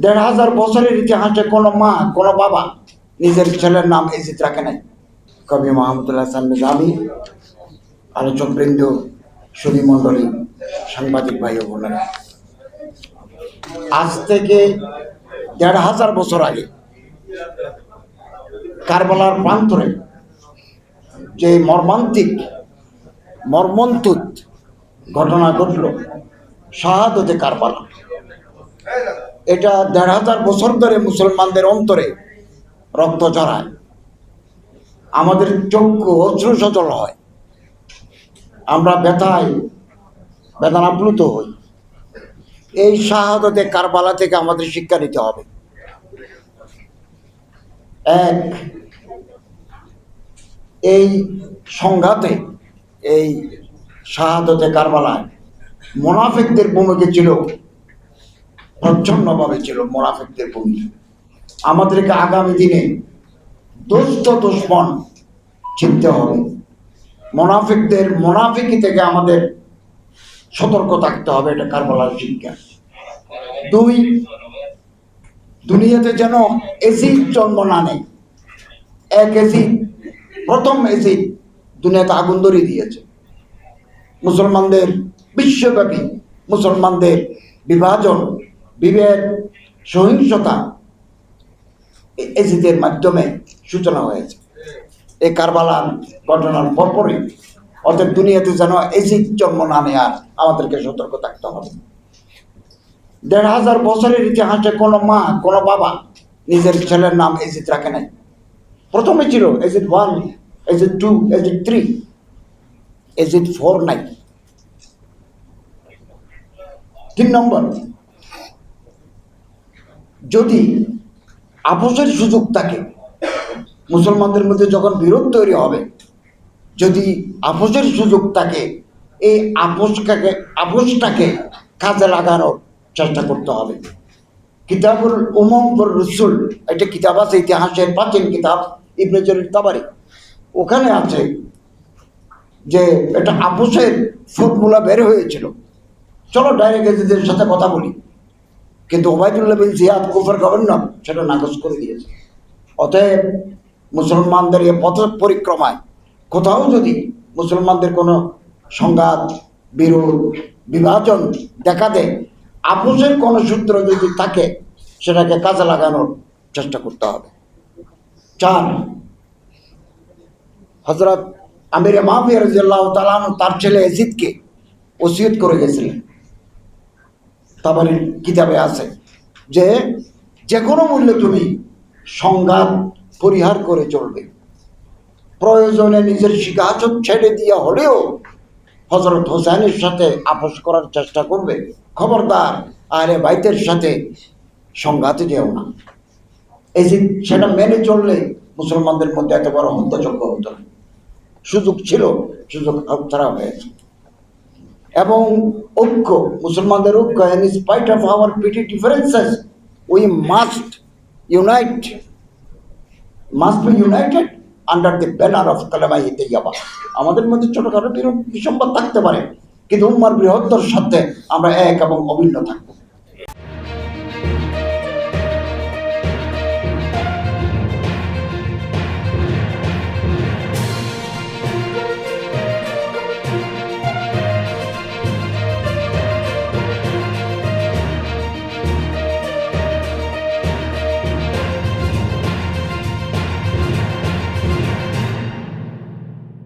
১৫০০ বছরের ইতিহাসে কোনো মা কোনো বাবা নিজের ছেলের নাম এজিদ রাখে নাই। কবি মাহমুদুল্লাহ হাসান নিজামী, আলোচকবৃন্দ, সুধী মণ্ডলী, সাংবাদিক ভাই ও বোনেরা, আজ থেকে ১৫০০ বছর আগে কারবালার প্রান্তরে যে মর্মন্তুদ ঘটনা ঘটল, শাহাদতে কারবালা, এটা ১৫০০ বছর ধরে মুসলমানদের অন্তরে রক্ত ঝরায়, আমাদের চক্ষু অশ্রু সজল হয়, আমরা বেদনাপ্লুত হই। এই শাহাদতে কারবালা থেকে আমাদের শিক্ষা নিতে হবে। এক, এই সংঘাতে, এই শাহাদতে কারবালায় মুনাফিকদের ভূমিকা ছিল, প্রচ্ছন্নভাবে ছিল মুনাফিকদের ভূমিকা। আমাদেরকে আগামী দিনে দুশ্মন চিনতে হবে। মুনাফিকি থেকে আমাদের সতর্ক থাকতে হবে, এটা কারবালার শিক্ষা। দুই, দুনিয়াতে যেন এসিড জন্ম না নেয়। প্রথম এসিড দুনিয়াতে আগুন ধরিয়ে দিয়েছে। মুসলমানদের বিশ্বব্যাপী মুসলমানদের বিভাজন, বিভেদ, সহিংসতা এসিডের মাধ্যমে সূচনা হয়েছে। এই কারবালার ঘটনার পরপরই, অর্থাৎ দুনিয়াতে যেন এসিড জন্ম না নেয়, আমাদেরকে সতর্ক থাকতে হবে। ১৫০০ বছরের ইতিহাসে কোনো মা কোনো বাবা নিজের ছেলের নাম এজিদ রাখে নাই। প্রথমে ছিল এজিদ 1, এজিদ 2, এজিদ 3, এজিদ 4 নাই। ৩ নম্বর, যদি আপোষের সুযোগ থাকে, মুসলমানদের মধ্যে যখন বিরোধ তৈরি হবে, যদি আপোষের সুযোগ থাকে, এই আপোষটাকে কাজে লাগানোর চেষ্টা করতে হবে। কিতাবুল উমম ওয়ার রুসুল, একটা কিতাব আছে, ইতিহাসের প্রাচীন কিতাব, ইবনে জারির তাবারি, ওখানে আছে যে এটা আপোষের ফর্মুলা বের হয়েছিল। চলো ডাইরেক্ট এজিদের সাথে কথা বলি, কিন্তু ওবায়দুল্লাহ বিন জিয়াদ কুফার গভর্নর সেটা নাকচ করে দিয়েছে। অতএব মুসলমানদের এই পথ পরিক্রমায় কোথাও যদি মুসলমানদের কোনো সংঘাত, বিরোধ, বিভাজন দেখা দেয়, আপোষের কোনো সূত্র যদি থাকে, সেটাকে কাজে লাগানোর চেষ্টা করতে হবে। 4, হযরত আমির মুআবিয়া রাদিয়াল্লাহু তাআলা আনহু তার ছেলে ইয়াজিদকে ওসিয়ত করে গেছিলেন। তাবারির কিতাবে আছে যে যে কোনো মূল্যে তুমি সংঘাত পরিহার করে চলবে, প্রয়োজনে নিজের সিংহাসন ছেড়ে দিয়ে হলেও হযরত হোসেনের সাথে আপোষ করার চেষ্টা করবে। খবরদার আহলে বাইতের সাথে সংঘাতে যেও না। এই যে সেটা মেনে চললে মুসলমানদের মধ্যে এত বড় হত্যাযজ্ঞ হতো না। সুযোগ ছিল, সুযোগ হাতছাড়া হয়েছে। এবং ঐক্য, মুসলমানদের ঐক্য, in spite of our petty differences, we must be united under the banner of কালেমায়ে তাইয়্যিবা। আমাদের মধ্যে ছোটখাটো বিসম্বাদ থাকতে পারে, কিন্তু উম্মার বৃহত্তর সাথে আমরা এক এবং অভিন্ন থাকবো।